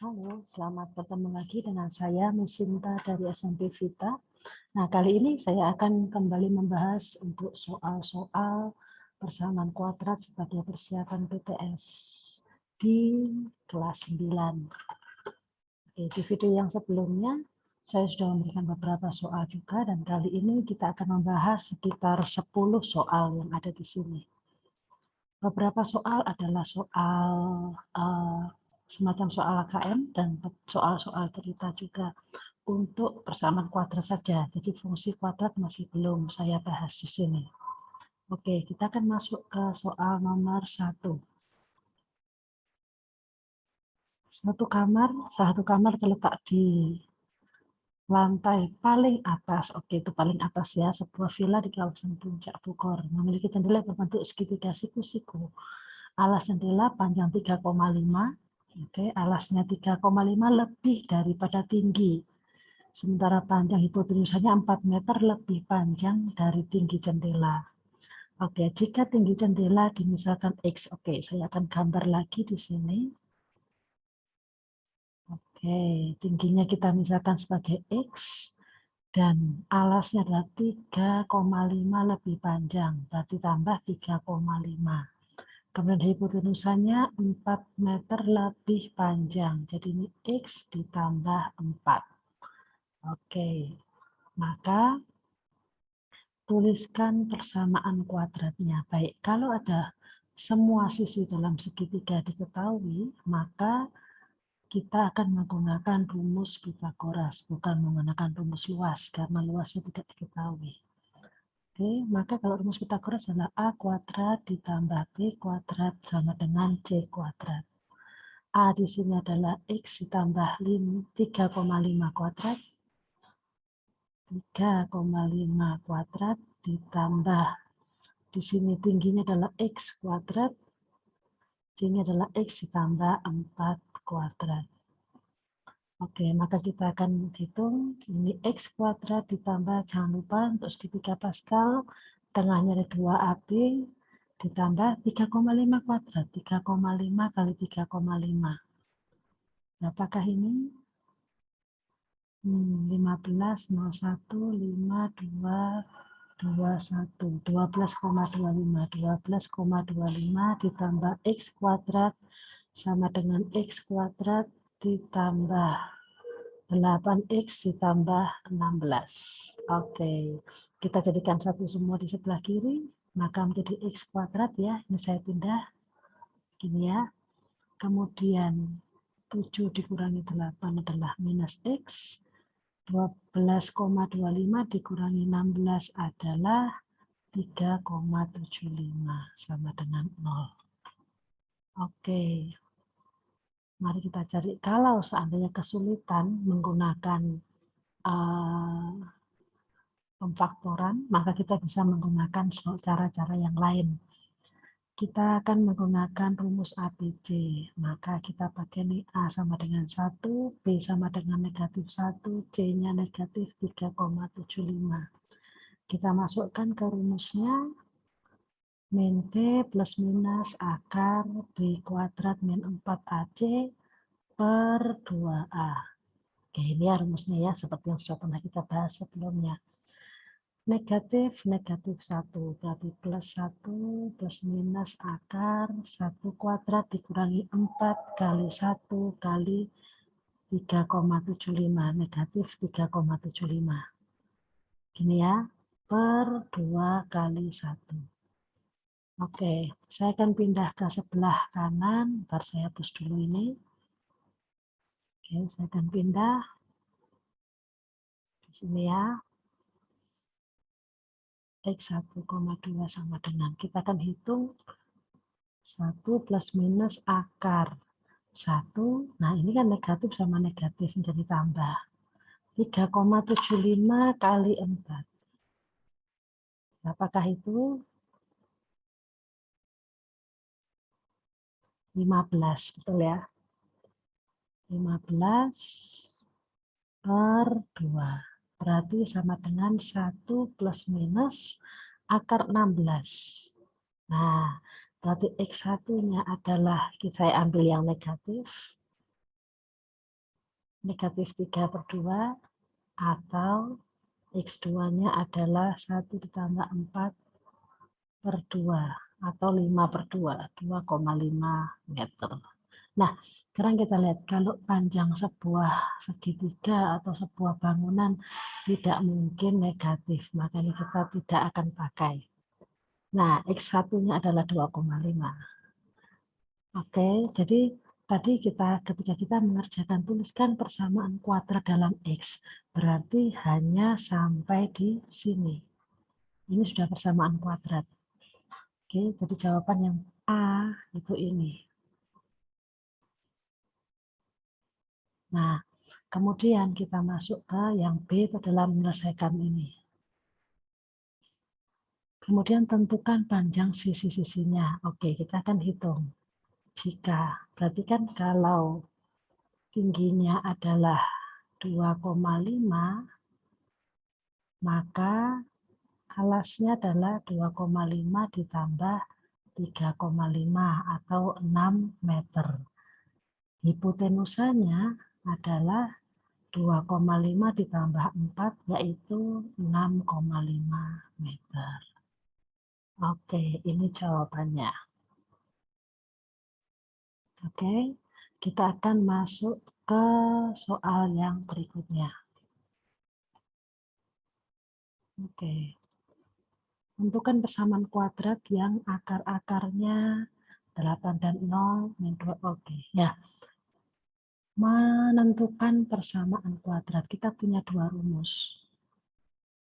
Halo, selamat bertemu lagi dengan saya, Miss Sinta dari SMP Vita. Nah, kali ini saya akan kembali membahas untuk soal-soal persamaan kuadrat sebagai persiapan PTS di kelas 9. Oke, di video yang sebelumnya, saya sudah memberikan beberapa soal juga, dan kali ini kita akan membahas sekitar 10 soal yang ada di sini. Beberapa soal adalah soal semacam soal KM dan soal-soal cerita juga untuk persamaan kuadrat saja. Jadi fungsi kuadrat masih belum saya bahas di sini. Oke, kita akan masuk ke soal nomor 1. Satu kamar terletak di lantai paling atas. Oke, itu paling atas ya, sebuah villa di kawasan Puncak Bogor. Memiliki jendela berbentuk segitiga siku-siku. Alas jendela panjang 3,5. Oke, alasnya 3,5 lebih daripada tinggi. Sementara panjang hipotenusanya 4 meter lebih panjang dari tinggi jendela. Oke, jika tinggi jendela dimisalkan X. Oke, saya akan gambar lagi di sini. Oke, tingginya kita misalkan sebagai X. Dan alasnya adalah 3,5 lebih panjang. Berarti tambah 3,5. Kemudian hipotenusanya 4 meter lebih panjang. Jadi ini X ditambah 4. Oke, maka tuliskan persamaan kuadratnya. Baik, kalau ada semua sisi dalam segitiga diketahui, maka kita akan menggunakan rumus Pythagoras, bukan menggunakan rumus luas, karena luasnya tidak diketahui. Oke, maka kalau rumus Pythagoras adalah A kuadrat ditambah B kuadrat sama dengan C kuadrat. A di sini adalah X ditambah 3,5 kuadrat. 3,5 kuadrat ditambah di sini tingginya adalah X kuadrat. Ini adalah X ditambah 4 kuadrat. Oke, maka kita akan hitung ini X kuadrat ditambah, jangan lupa untuk segitiga Pascal, tengahnya ada 2AB, ditambah 3,5 kuadrat. 3,5 kali 3,5. Berapakah ini? 15, 01, 5, 2, 21, 12,25. 12,25 ditambah X kuadrat sama dengan X kuadrat ditambah 8X ditambah 16. Oke, kita jadikan satu semua di sebelah kiri, maka menjadi X kuadrat ya. Ini saya pindah, gini ya. Kemudian 7 dikurangi 8 adalah minus X. 12,25 dikurangi 16 adalah 3,75 sama dengan 0. Oke. Mari kita cari, kalau seandainya kesulitan menggunakan pemfaktoran, maka kita bisa menggunakan cara-cara yang lain. Kita akan menggunakan rumus ABC. Maka kita pakai nih A sama dengan 1, B sama dengan negatif 1, C-nya negatif 3,75. Kita masukkan ke rumusnya. Min B plus minus akar B kuadrat min 4AC per 2A. Oke, ini ya rumusnya ya, seperti yang sudah pernah kita bahas sebelumnya. Negatif, negatif 1, berarti plus 1 plus minus akar 1 kuadrat dikurangi 4 kali 1 kali 3,75, negatif 3,75. Gini ya, per 2 kali 1. Oke, saya akan pindah ke sebelah kanan, ntar saya hapus dulu ini. Oke, saya akan pindah di sini ya. X 1,2 sama dengan, kita akan hitung 1 plus minus akar 1, nah ini kan negatif sama negatif menjadi tambah. 3,75 kali 4. Apakah itu? 15, betul ya? 15 per 2. Berarti sama dengan 1 plus minus akar 16. Nah, berarti X1-nya adalah, saya ambil yang negatif. negatif 3/2 atau X2-nya adalah 1 ditambah 4/2 atau 5/2, 2,5 meter. Nah, sekarang kita lihat kalau panjang sebuah segitiga atau sebuah bangunan tidak mungkin negatif, makanya kita tidak akan pakai. Nah, X1-nya adalah 2,5. Oke, jadi tadi ketika kita mengerjakan tuliskan persamaan kuadrat dalam X, berarti hanya sampai di sini. Ini sudah persamaan kuadrat. Oke, jadi jawaban yang A itu ini. Nah, kemudian kita masuk ke yang B itu adalah menyelesaikan ini. Kemudian tentukan panjang sisi-sisinya. Oke, kita akan hitung. Jika, berarti kan kalau tingginya adalah 2,5, maka alasnya adalah 2,5 ditambah 3,5 atau 6 meter. Hipotenusanya adalah 2,5 ditambah 4 yaitu 6,5 meter. Oke, ini jawabannya. Oke, kita akan masuk ke soal yang berikutnya. Oke. Tentukan persamaan kuadrat yang akar-akarnya 8 dan 0, min 2. Oke, ya. Menentukan persamaan kuadrat. Kita punya dua rumus.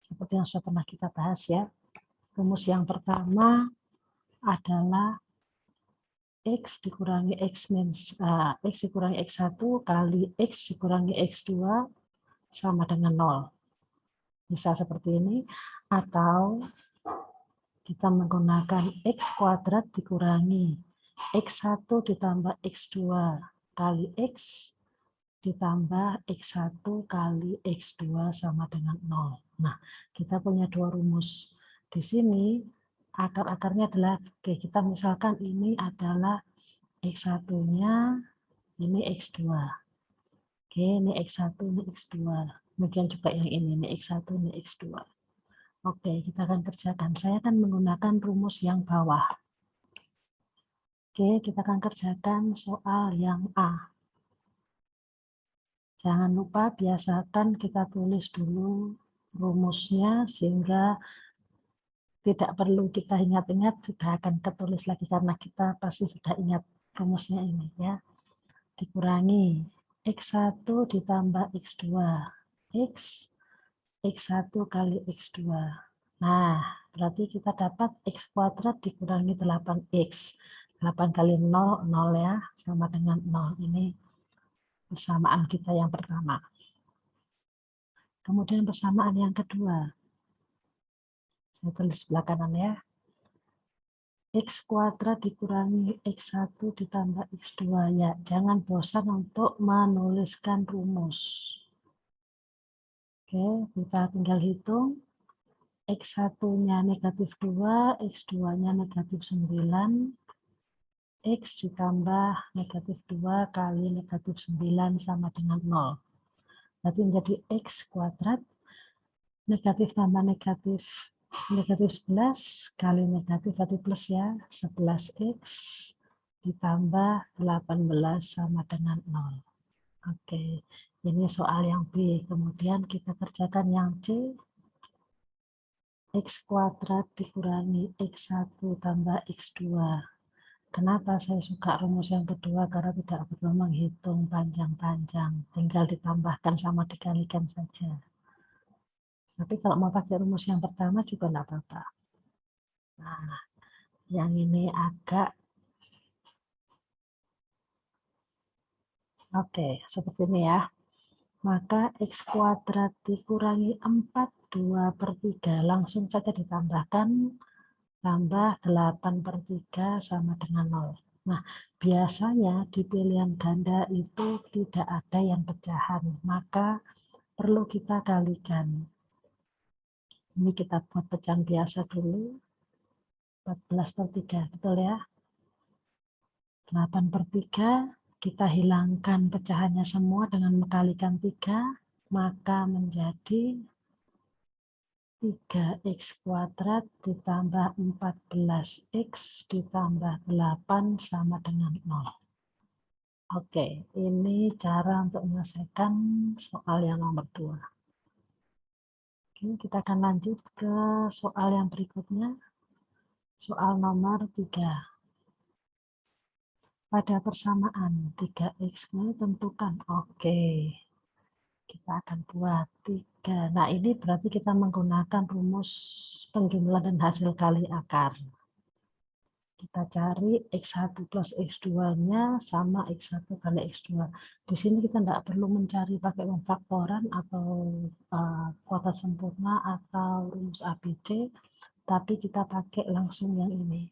Seperti yang sudah pernah kita bahas ya. Rumus yang pertama adalah X dikurangi X dikurangi X1 kali X dikurangi X2 sama dengan 0. Bisa seperti ini. Atau kita menggunakan X kuadrat dikurangi X1 ditambah X2 kali X ditambah X1 kali X2 sama dengan 0. Nah, kita punya dua rumus. Di sini akar-akarnya adalah, oke, kita misalkan ini adalah X1-nya, ini X2. Oke, ini X1, ini X2. Demikian juga yang ini X1, ini X2. Oke, kita akan kerjakan. Saya akan menggunakan rumus yang bawah. Oke, kita akan kerjakan soal yang A. Jangan lupa biasakan kita tulis dulu rumusnya sehingga tidak perlu kita ingat-ingat, sudah akan ketulis lagi karena kita pasti sudah ingat rumusnya ini ya. Dikurangi X1 ditambah X2 X X1 kali X2. Nah, berarti kita dapat X kuadrat dikurangi 8X. 8 kali 0, 0 ya, sama dengan 0. Ini persamaan kita yang pertama. Kemudian persamaan yang kedua. Saya tulis belakangan ya. X kuadrat dikurangi X1 ditambah X2. Ya, jangan bosan untuk menuliskan rumus. Oke, kita tinggal hitung. X1-nya negatif 2, X2-nya negatif 9, X ditambah negatif 2 kali negatif 9 sama dengan 0. Berarti menjadi X kuadrat, negatif tambah negatif, negatif 11 kali negatif, berarti plus ya, 11X ditambah 18 sama dengan 0. Oke, ini soal yang B. Kemudian kita kerjakan yang C. X kuadrat dikurangi X1 tambah X2. Kenapa saya suka rumus yang kedua? Karena tidak perlu menghitung panjang-panjang. Tinggal ditambahkan sama dikalikan saja. Tapi kalau mau pakai rumus yang pertama juga tidak apa-apa. Nah, yang ini agak... Oke, seperti ini ya. Maka X kuadrat dikurangi 4, 2/3. Langsung saja ditambahkan. Tambah 8/3 sama dengan 0. Nah, biasanya di pilihan ganda itu tidak ada yang pecahan, maka perlu kita kalikan. Ini kita buat pecahan biasa dulu. 14/3, betul ya? 8/3 Kita hilangkan pecahannya semua dengan mengkalikan 3, maka menjadi 3x kuadrat ditambah 14x ditambah 8 sama dengan 0. Oke, ini cara untuk menyelesaikan soal yang nomor 2. Oke, kita akan lanjut ke soal yang berikutnya. Soal nomor 3. Pada persamaan 3x tentukan. Oke, kita akan buat 3. Nah, ini berarti kita menggunakan rumus penjumlahan dan hasil kali akar. Kita cari X1 plus X2-nya sama X1 kali X2. Di sini kita tidak perlu mencari pakai pemfaktoran atau kuota sempurna atau rumus ABC, tapi kita pakai langsung yang ini.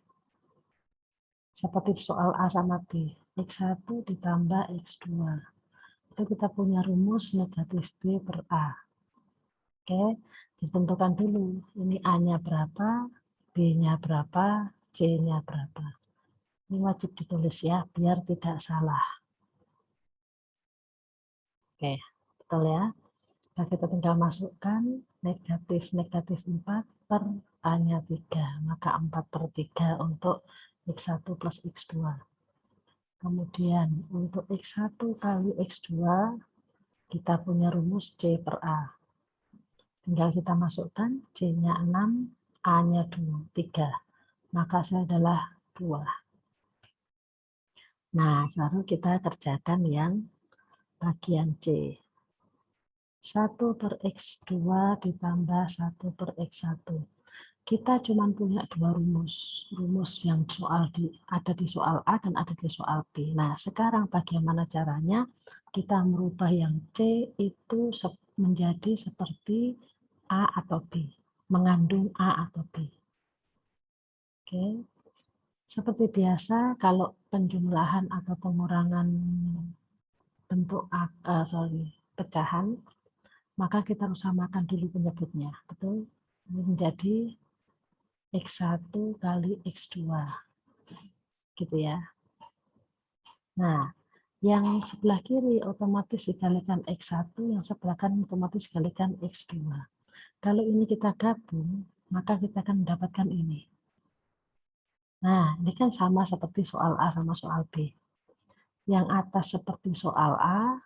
Seperti soal A sama B, X1 ditambah X2. Itu kita punya rumus negatif B per A. Oke, ditentukan dulu. Ini A-nya berapa, B-nya berapa, C-nya berapa. Ini wajib ditulis ya, biar tidak salah. Oke, betul ya. Nah, kita tinggal masukkan negatif 4 per A-nya 3. Maka 4 per 3 untuk X1 plus X2. Kemudian untuk X1 kali X2, kita punya rumus C per A. Tinggal kita masukkan C-nya 6, A-nya 3. Maka hasilnya adalah 2. Nah, baru kita kerjakan yang bagian C. 1 per X2 ditambah 1 per X1. Kita cuma punya 2 rumus. Rumus yang ada di soal A dan ada di soal B. Nah, sekarang bagaimana caranya kita merubah yang C itu menjadi seperti A atau B. Mengandung A atau B. Oke. Seperti biasa, kalau penjumlahan atau pengurangan bentuk pecahan, maka kita harus samakan dulu penyebutnya. Betul? Ini menjadi X1 kali X2. Gitu ya. Nah, yang sebelah kiri otomatis dikalikan X1, yang sebelah kanan otomatis dikalikan X2. Kalau ini kita gabung, maka kita akan mendapatkan ini. Nah, ini kan sama seperti soal A sama soal B. Yang atas seperti soal A,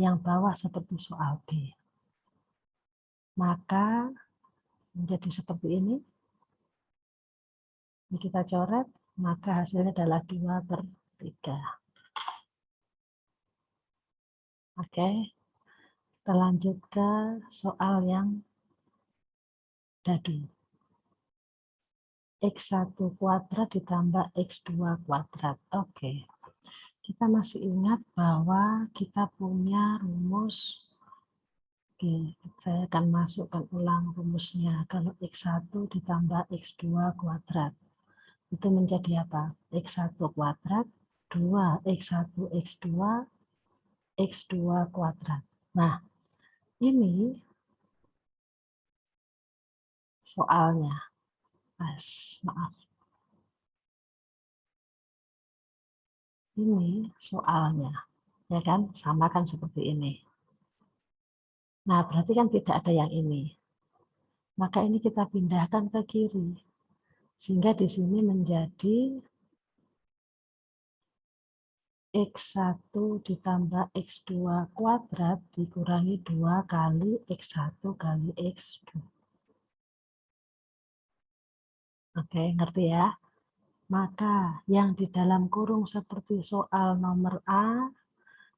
yang bawah seperti soal B. Maka menjadi seperti ini. Ini kita coret, maka hasilnya adalah 2 per 3. Oke, kita lanjut ke soal yang dadu. X1 kuadrat ditambah X2 kuadrat. Oke, kita masih ingat bahwa kita punya rumus. Oke, saya akan masukkan ulang rumusnya. Kalau X1 ditambah X2 kuadrat, itu menjadi apa? X1 kuadrat, 2X1, X2, X2 kuadrat. Nah, ini soalnya. Maaf. Ini soalnya. Ya kan? Sama kan seperti ini. Nah, berarti kan tidak ada yang ini. Maka ini kita pindahkan ke kiri. Sehingga di sini menjadi X1 ditambah X2 kuadrat dikurangi 2 kali X1 kali X2. Oke, ngerti ya? Maka yang di dalam kurung seperti soal nomor A,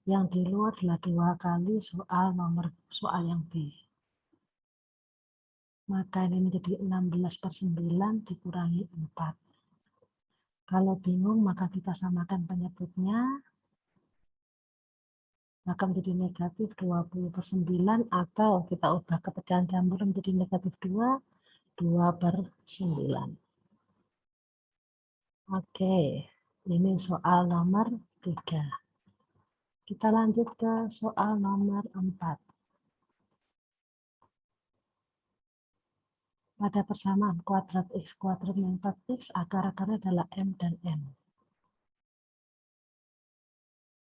yang di luar adalah 2 kali soal yang B. Maka ini menjadi 16 per 9 dikurangi 4. Kalau bingung, maka kita samakan penyebutnya. Maka menjadi negatif 20 per 9, atau kita ubah ke pecahan campuran menjadi negatif 2, 2 per 9. Oke, ini soal nomor 3. Kita lanjut ke soal nomor 4. Pada persamaan kuadrat X kuadrat min 4X, akar-akarnya adalah M dan N.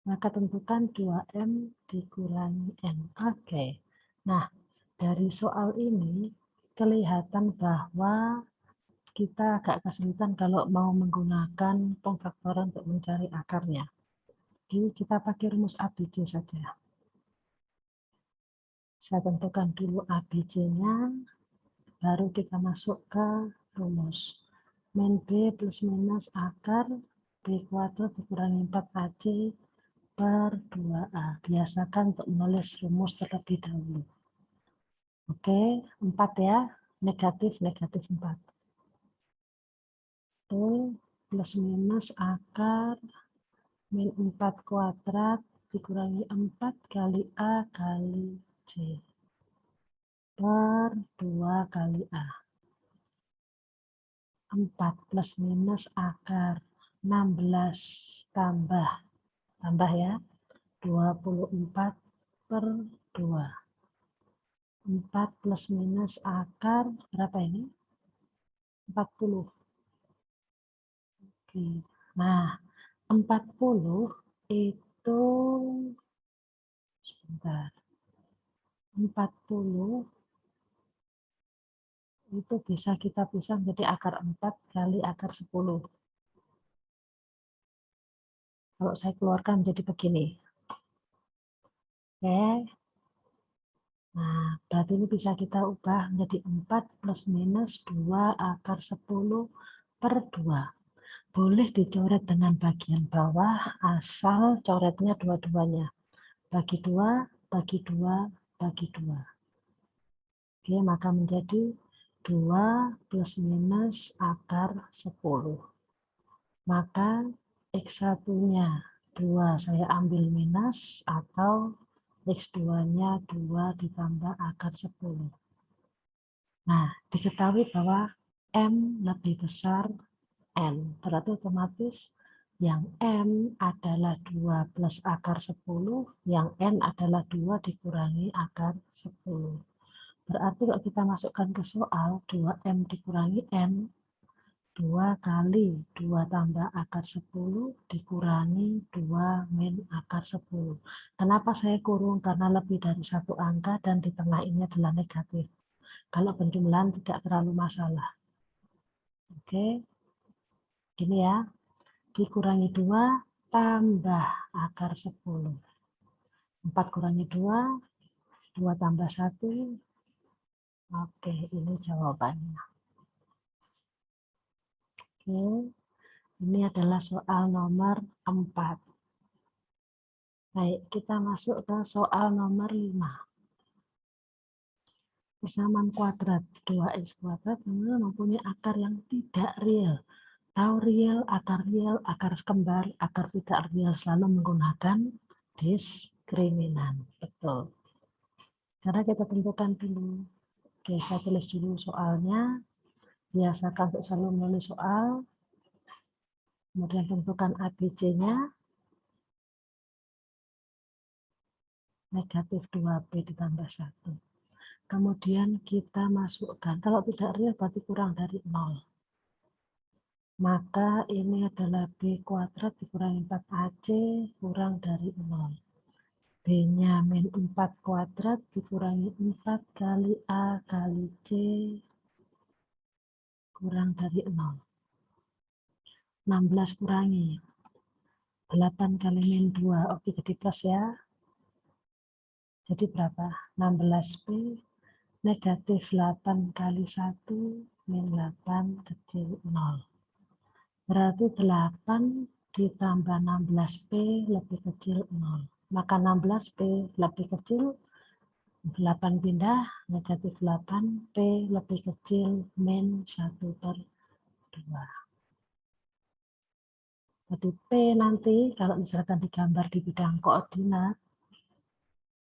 Maka tentukan 2M dikurangi N. Oke. Nah, dari soal ini kelihatan bahwa kita agak kesulitan kalau mau menggunakan pemfaktoran untuk mencari akarnya. Jadi kita pakai rumus ABC saja. Saya tentukan dulu ABC-nya, baru kita masuk ke rumus. Min B plus minus akar B kuadrat dikurangi 4AC per 2A. Biasakan untuk menulis rumus terlebih dahulu. Oke, 4 ya. Negatif 4. Itu plus minus akar min 4 kuadrat dikurangi 4 kali A kali C per 2 kali A. 4 plus minus akar 16 tambah ya 24 per 2. 4 plus minus akar berapa ini? 40. Oke. Nah, 40 itu sebentar. 40 itu bisa kita pisah menjadi akar 4 kali akar 10. Kalau saya keluarkan jadi begini. Oke. Nah, berarti ini bisa kita ubah menjadi 4 plus minus 2 akar 10 per 2. Boleh dicoret dengan bagian bawah, asal coretnya dua-duanya. Bagi 2, bagi 2, bagi 2. Oke, maka menjadi 2 plus minus akar 10. Maka X1-nya 2 saya ambil minus atau X2-nya 2 ditambah akar 10. Nah, diketahui bahwa M lebih besar N. Berarti otomatis yang M adalah 2 plus akar 10, yang N adalah 2 dikurangi akar 10. Berarti kalau kita masukkan ke soal, 2M dikurangi N, 2 kali 2 tambah akar 10 dikurangi 2 min akar 10. Kenapa saya kurung? Karena lebih dari satu angka dan di tengah ini adalah negatif. Kalau penjumlahan tidak terlalu masalah. Oke, gini ya, dikurangi 2 tambah akar 10. 4 kurangi 2, 2 tambah 1. Oke, ini jawabannya. Oke, ini adalah soal nomor 4. Baik, kita masuk ke soal nomor 5. Persamaan kuadrat 2x kuadrat mempunyai akar yang tidak real. Tahu real, akar kembar, akar tidak real selalu menggunakan diskriminan. Betul. Karena kita tentukan dulu. Oke, saya tulis dulu soalnya. Biasakan untuk selalu menulis soal. Kemudian tentukan ABC-nya. Negatif 2B ditambah 1. Kemudian kita masukkan. Kalau tidak real berarti kurang dari 0. Maka ini adalah B kuadrat dikurangi 4AC kurang dari 0. B-nya min 4 kuadrat dikurangi 4 kali A kali C kurang dari 0. 16 kurangi 8 kali min 2. Oke, jadi plus ya. Jadi berapa? 16B negatif 8 kali 1 min 8 kecil 0. Berarti 8 ditambah 16B lebih kecil 0. Maka 16B lebih kecil 8 pindah, negatif 8, P lebih kecil min 1 per 2. Jadi P nanti kalau misalkan digambar di bidang koordinat,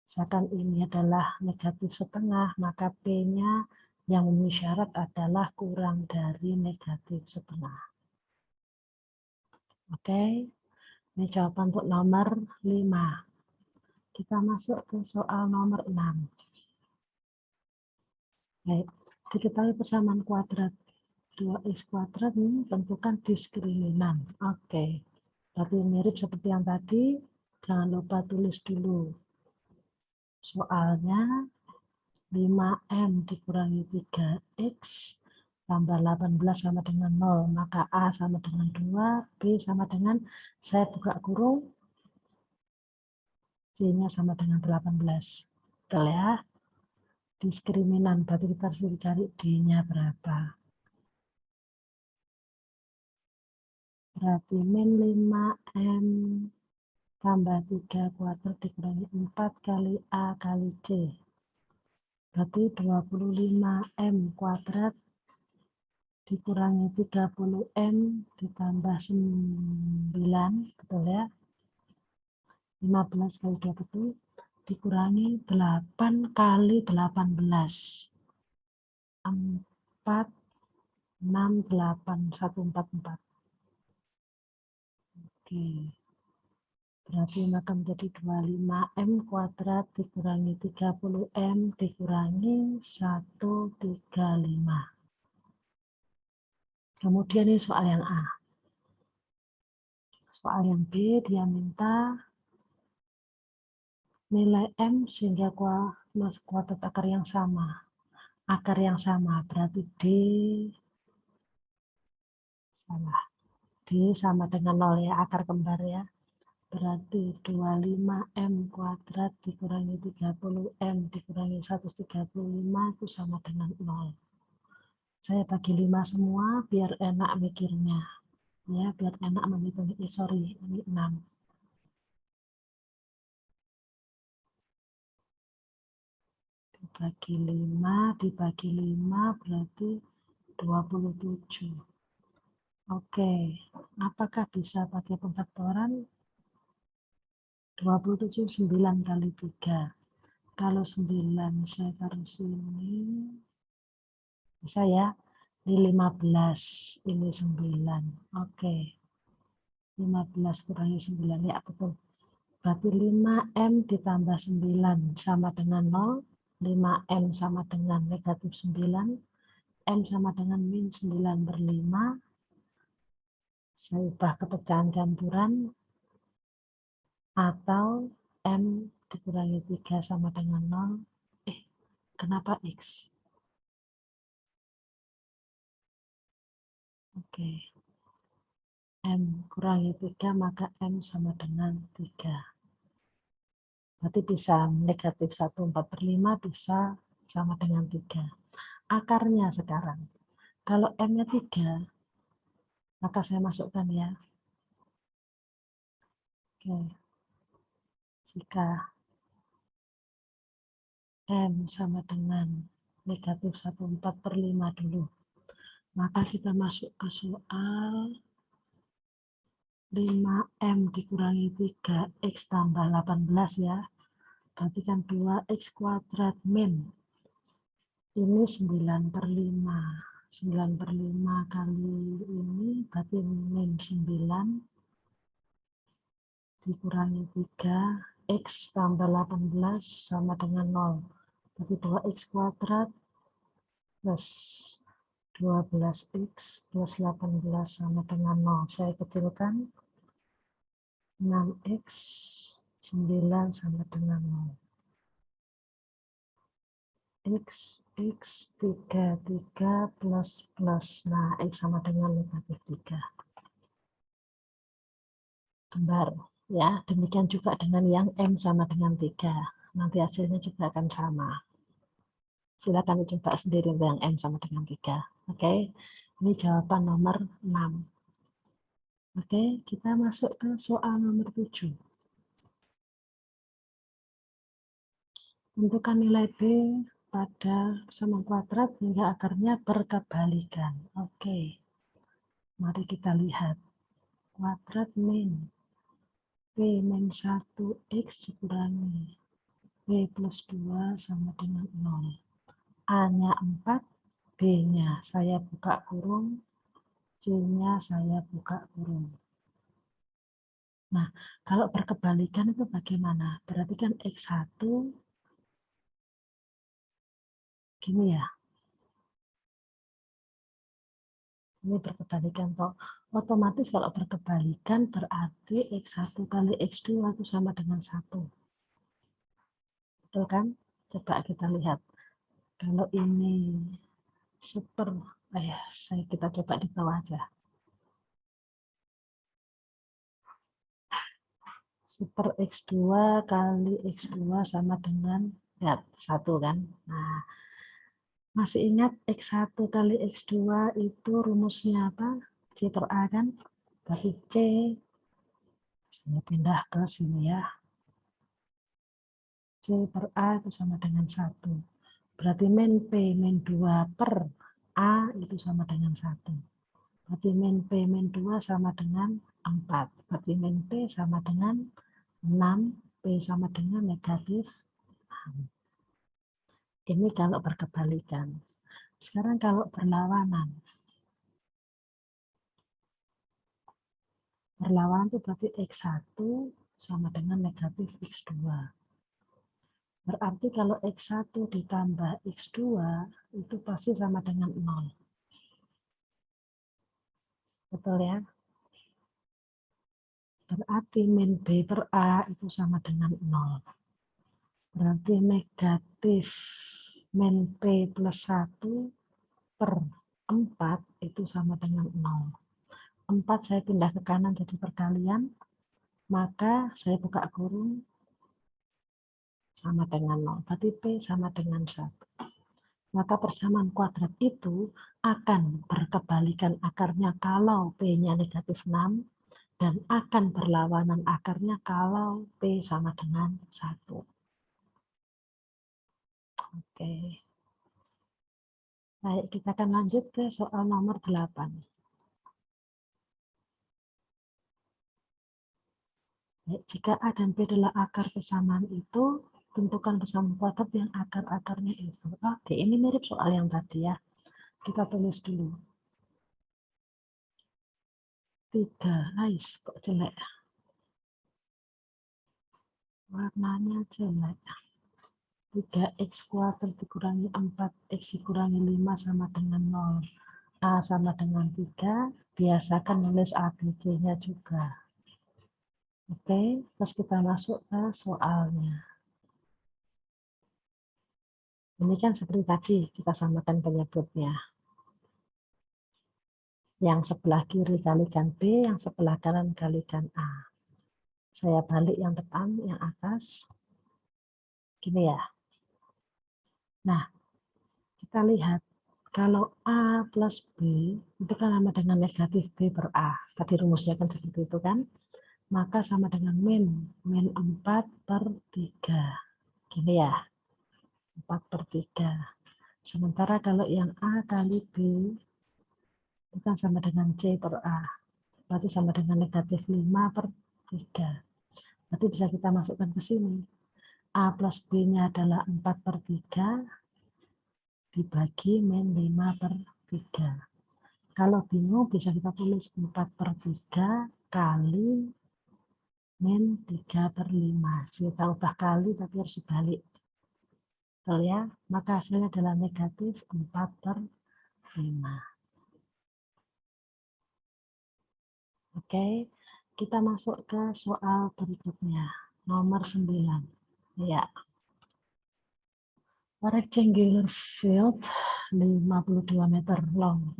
misalkan ini adalah negatif setengah, maka P-nya yang memenuhi syarat adalah kurang dari negatif setengah. Oke, ini jawaban untuk nomor 5. Kita masuk ke soal nomor 6. Baik, diketahui persamaan kuadrat 2x kuadrat ini tentukan diskriminan. Oke, berarti mirip seperti yang tadi. Jangan lupa tulis dulu. Soalnya 5M dikurangi 3X tambah 18 sama dengan 0. Maka A sama dengan 2, B sama dengan, saya buka kurung, C-nya sama dengan 18. Betul ya? Diskriminan, berarti kita harus cari D-nya berapa. Berarti min 5M tambah 3 kuadrat dikurangi 4 kali A kali C. Berarti 25M kuadrat dikurangi 30M ditambah 9, betul ya? 15 kali 2 betul, dikurangi 8 kali 18. 4, 6, 8, 144. Oke. Berarti maka menjadi 25M kuadrat dikurangi 30M dikurangi 135. Kemudian ini soal yang A. Soal yang B, dia minta nilai M sehingga kuadrat akar yang sama. Akar yang sama berarti D salah. D sama dengan 0 ya, akar kembar ya. Berarti 25M kuadrat dikurangi 30M dikurangi 135 itu sama dengan 0. Saya bagi 5 semua biar enak mikirnya. Ya, biar enak menghitung. Sorry, ini 6. Dibagi 5 berarti 27. Oke, apakah bisa pakai pengfaktoran? 27 9 kali 3. Kalau 9 saya taruh sini, bisa ya? Ini 15, ini 9. Oke. 15 kurangi 9, ya betul. Berarti 5M ditambah 9 sama dengan 0. 5M sama dengan negatif 9. M sama dengan min 9/5. Saya ubah ke pecahan campuran. Atau M dikurangi 3 sama dengan 0. Kenapa X? Oke. M kurangi 3 maka M sama dengan 3. Berarti bisa negatif 1/4/5 bisa sama dengan 3. Akarnya sekarang. Kalau M-nya 3, maka saya masukkan ya. Oke. Jika M sama dengan negatif 1/4/5 dulu, maka kita masuk ke soal 5M dikurangi 3X tambah 18 ya. Berarti kan 2X kuadrat min. Ini 9/5. 9/5 kali ini berarti min 9 dikurangi 3X tambah 18 sama dengan 0. Berarti 2X kuadrat plus 12X plus 18 sama dengan 0. Saya kecilkan 6X 9 sama dengan 0. X 3 plus. Nah, X sama dengan negatif 3. Kembar. Ya, demikian juga dengan yang M sama dengan 3. Nanti hasilnya juga akan sama. Silakan dicoba sendiri untuk yang M sama dengan 3. Oke, ini jawaban nomor 6. Oke, kita masuk ke soal nomor 7. Tentukan nilai B pada persamaan kuadrat hingga akarnya berkebalikan. Oke, mari kita lihat. Kuadrat min P min 1X dikurangi P plus 2 sama dengan 0. A-nya 4, B-nya saya buka kurung, C-nya saya buka kurung. Nah, kalau berkebalikan itu bagaimana? Berarti kan X1 gini ya. Ini berkebalikan toh. Otomatis kalau berkebalikan berarti X1 kali X2 itu sama dengan 1. Betul kan? Coba kita lihat. Kalau ini super, kita coba di bawah aja. Super X2 kali X2 sama dengan 1 kan. Nah, masih ingat X1 kali X2 itu rumusnya apa? C per A kan? Berarti C, saya pindah ke sini ya. C per A itu sama dengan 1. Berarti min P min 2 per A itu sama dengan 1. Berarti min P min 2 sama dengan 4. Berarti min P sama dengan 6, P sama dengan negatif 6. Ini kalau berkebalikan. Sekarang kalau berlawanan. Berlawanan itu berarti X1 sama dengan negatif X2. Berarti kalau X1 ditambah X2 itu pasti sama dengan 0. Betul ya? Berarti min B per A itu sama dengan 0. Berarti negatif min P plus 1 per 4 itu sama dengan 0. 4 saya pindah ke kanan jadi perkalian, maka saya buka kurung sama dengan 0. Berarti P sama dengan 1. Maka persamaan kuadrat itu akan berkebalikan akarnya kalau P-nya negatif 6 dan akan berlawanan akarnya kalau P sama dengan 1. Oke. Baik, kita akan lanjut ke soal nomor 8. Baik, jika A dan B adalah akar persamaan itu, tentukan persamaan kuadrat yang akar-akarnya itu. Oke, ini mirip soal yang tadi ya. Kita tulis dulu. 3, nice, kok jelek. Warnanya jelek. 3x kuadrat dikurangi 4x dikurangi 5 sama dengan 0. A sama dengan 3, biasakan nulis ABC-nya juga. Oke, terus kita masuk ke soalnya. Ini kan seperti tadi, kita samakan penyebutnya. Yang sebelah kiri kalikan B, yang sebelah kanan kalikan A. Saya balik yang depan, yang atas. Gini ya. Nah, kita lihat. Kalau A plus B, itu kan sama dengan negatif B per A. Tadi rumusnya kan seperti itu kan. Maka sama dengan min 4 per 3. Gini ya. 4 per 3. Sementara kalau yang A kali B, itu kan sama dengan C per A. Berarti sama dengan negatif 5 per 3. Berarti bisa kita masukkan ke sini. A plus B-nya adalah 4 per 3 dibagi min 5 per 3. Kalau bingung bisa kita tulis 4 per 3 kali min 3 per 5. Kita ubah kali tapi harus dibalik. Betul ya? Maka hasilnya adalah negatif 4 per 5. Oke, kita masuk ke soal berikutnya. Nomor 9. Ya. A rectangular field 52 meter long.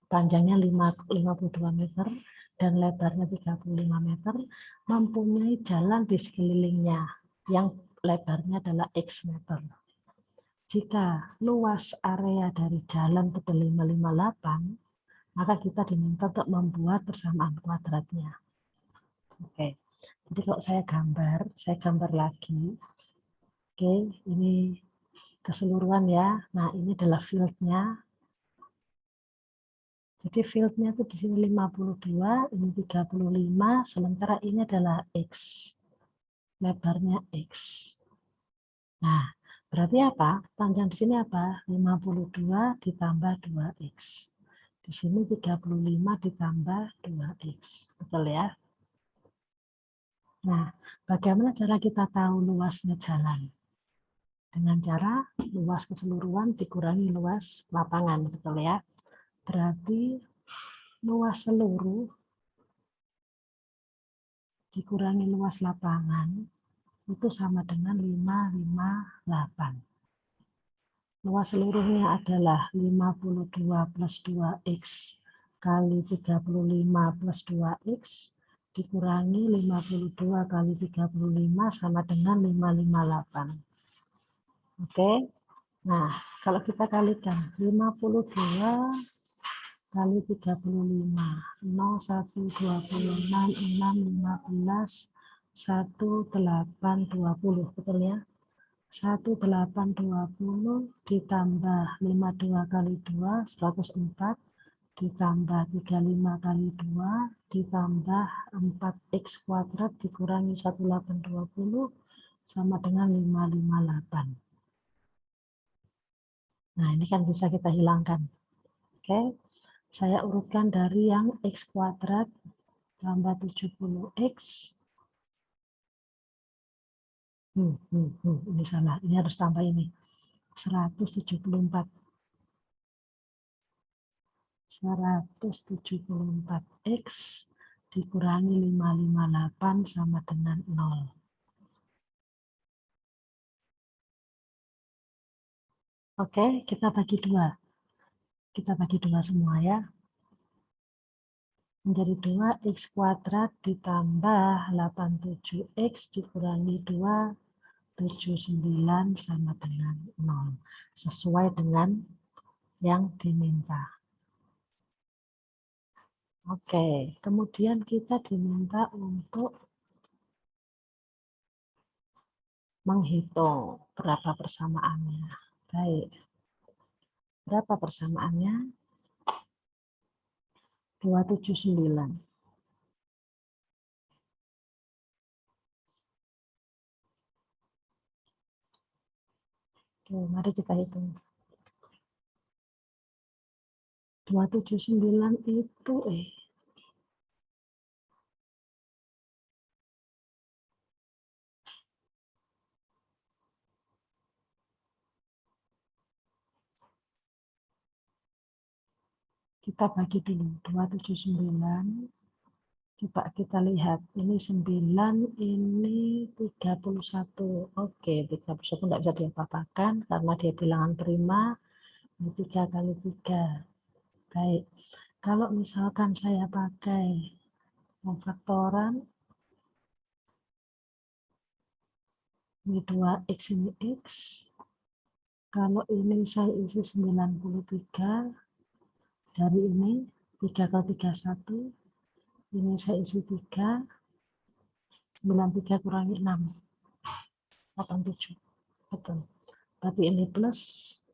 Panjangnya 52 meter dan lebarnya 35 meter, mempunyai jalan di sekelilingnya yang lebarnya adalah X meter. Jika luas area dari jalan itu 558, maka kita diminta untuk membuat persamaan kuadratnya. Oke, jadi kalau saya gambar lagi. Oke, ini keseluruhan ya. Nah, ini adalah field-nya. Jadi field-nya itu di sini 52, ini 35, sementara ini adalah X. Lebarnya X. Nah, berarti apa? Panjang di sini apa? 52 ditambah 2X. Di sini 35 ditambah 2X. Betul ya? Nah, bagaimana cara kita tahu luasnya jalan? Dengan cara luas keseluruhan dikurangi luas lapangan. Betul ya? Berarti luas seluruh dikurangi luas lapangan itu sama dengan 558. Luas seluruhnya adalah 52 plus 2x kali 35 plus 2x dikurangi 52 kali 35 sama dengan 558. Oke. Nah, kalau kita kalikan 52 kali 35, 0, 1, 26, 6, 15, 1, 8, 20, betul ya? 1820 ditambah 52 kali 2, 104, ditambah 35 kali 2, ditambah 4x kuadrat dikurangi 1820 sama dengan 558. Nah, ini kan bisa kita hilangkan. Oke, saya urutkan dari yang x kuadrat tambah 70x. Ini salah, ini harus tambah ini. 174. 174x dikurangi 558 sama dengan 0. Oke, kita bagi dua. Kita bagi dua semua ya. Menjadi 2x kuadrat ditambah 87x dikurangi 279 sama dengan 0. Sesuai dengan yang diminta. Oke, kemudian kita diminta untuk menghitung berapa persamaannya. Baik. Berapa persamaannya? 279. Oke, mari kita hitung. 279 itu kita bagi dulu. 279. Coba kita lihat. Ini 9, ini 31. Oke, 31 enggak bisa diapa-apakan karena dia bilangan prima. Ini 3 kali 3. Baik. Kalau misalkan saya pakai pemfaktoran, ini 2x ini x. Kalau ini saya isi 93, dari ini 3 kali 31, ini saya isi 3, 93 kurangi 6, 87, betul. Berarti ini plus,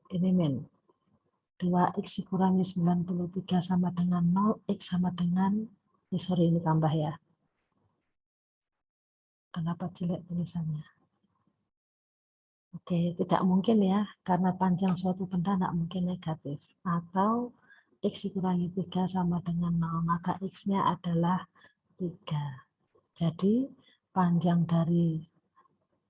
ini min. 2x dikurangi 93 sama dengan 0, x sama dengan, sorry ini tambah ya. Kenapa jelek tulisannya? Oke, tidak mungkin ya, karena panjang suatu benda tidak mungkin negatif. Atau x dikurangi 3 sama dengan 0, maka x-nya adalah 3. Jadi panjang dari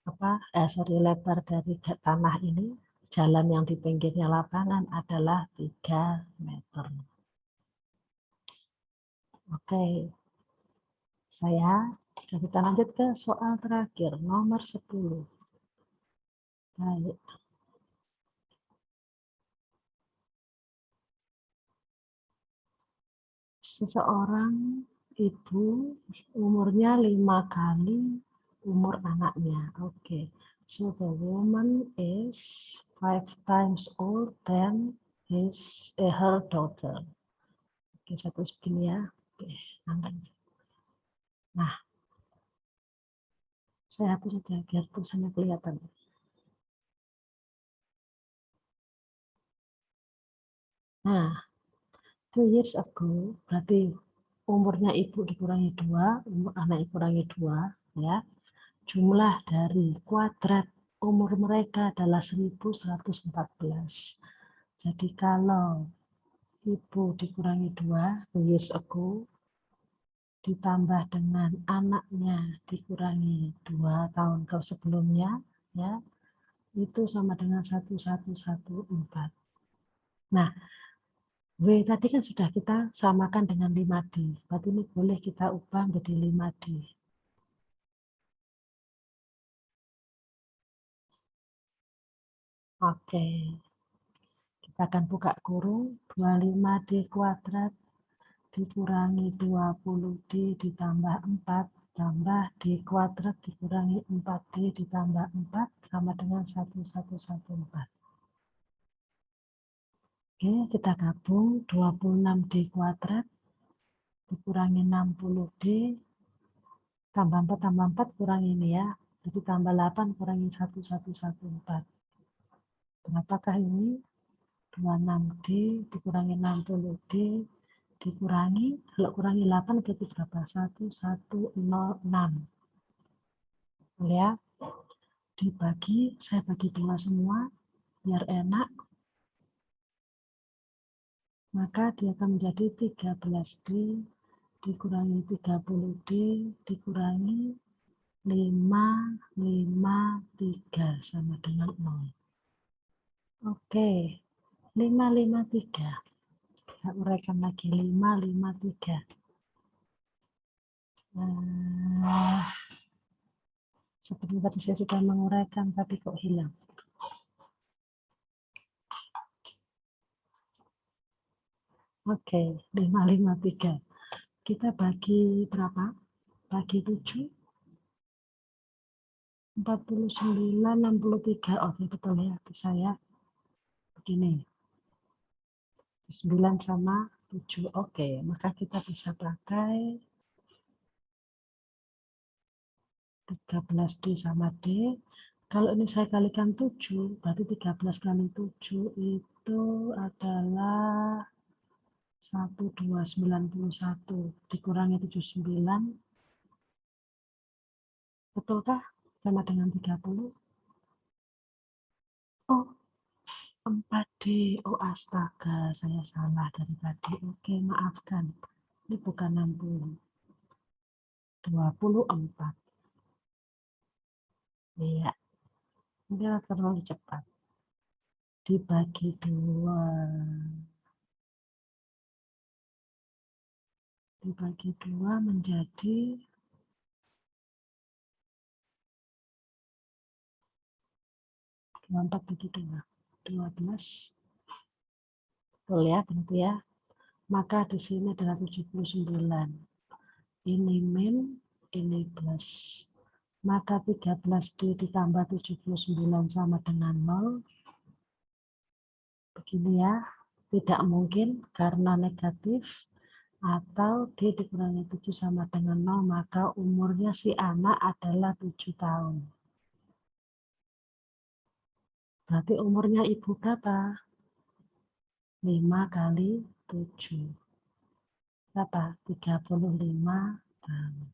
lebar dari tanah ini, jalan yang di pinggirnya lapangan adalah 3 meter. Oke. Kita lanjut ke soal terakhir, nomor 10. Baik. Seseorang ibu umurnya 5 kali umur anaknya. Oke. So the woman is 5 times old than her daughter. Oke, satu begini ya. Oke, angkat. Nah, saya hapus saja biar tulisannya kelihatan. Nah, 2 years ago, berarti umurnya ibu dikurangi 2, umur anak dikurangi 2, ya. Jumlah dari kuadrat umur mereka adalah 1114. Jadi kalau ibu dikurangi 2, 2 years ago, ditambah dengan anaknya dikurangi 2 tahun ke sebelumnya, ya, itu sama dengan 1114. Nah, W tadi kan sudah kita samakan dengan 5D. Berarti ini boleh kita ubah menjadi 5D. Oke. Kita akan buka kurung. 25D kuadrat dikurangi 20D ditambah 4 tambah D kuadrat dikurangi 4D ditambah 4 sama dengan 1114. Oke, kita gabung 26D kuadrat dikurangi 60D tambah 4 kurangi ini ya. Jadi tambah 8 kurangi 1114. Berapakah ini? 26D dikurangi 60D dikurangi, kalau kurangi 8 berarti berapa? 1106. Ya. Dibagi, saya bagi 2 semua, biar enak. Maka dia akan menjadi 13D dikurangi 30D dikurangi 553 sama dengan 0. Oke, 553. Kita uraikan lagi 553. Seperti tadi saya sudah menguraikan, tapi kok hilang. Oke, 553. Kita bagi berapa? Bagi 7. 49, 63. Oke, betul ya. Bisa ya. Begini. 9 sama 7. Oke, maka kita bisa pakai 13D sama D. Kalau ini saya kalikan 7, berarti 13 kali 7 itu adalah 1291 dikurangi 79. Betulkah? Sama dengan 30. Oh, 4D. Oh, astaga, saya salah dari tadi. Oke, maafkan. Ini bukan 60. 24. Iya, ini terlalu cepat. Dibagi 2. Dibagi 2 menjadi 24 bagi 2. 12. Betul ya, berarti ya. Maka di sini adalah 79. Ini min, ini plus. Maka 13D ditambah 79 sama dengan 0. Begini ya, tidak mungkin karena negatif. Atau D dikurangi 7 sama dengan 0, maka umurnya si anak adalah 7 tahun. Berarti umurnya ibu berapa? 5 kali 7. Berapa? 35 tahun.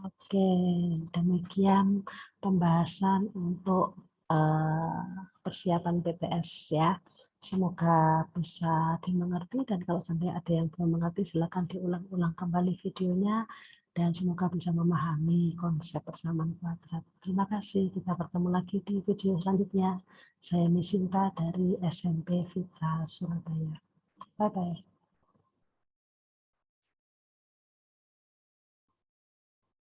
Oke, demikian pembahasan untuk persiapan PTS ya. Semoga bisa dimengerti, dan kalau sampai ada yang belum mengerti silakan diulang-ulang kembali videonya, dan semoga bisa memahami konsep persamaan kuadrat. Terima kasih, kita bertemu lagi di video selanjutnya. Saya Misinta dari SMP Fitra Surabaya. Bye-bye.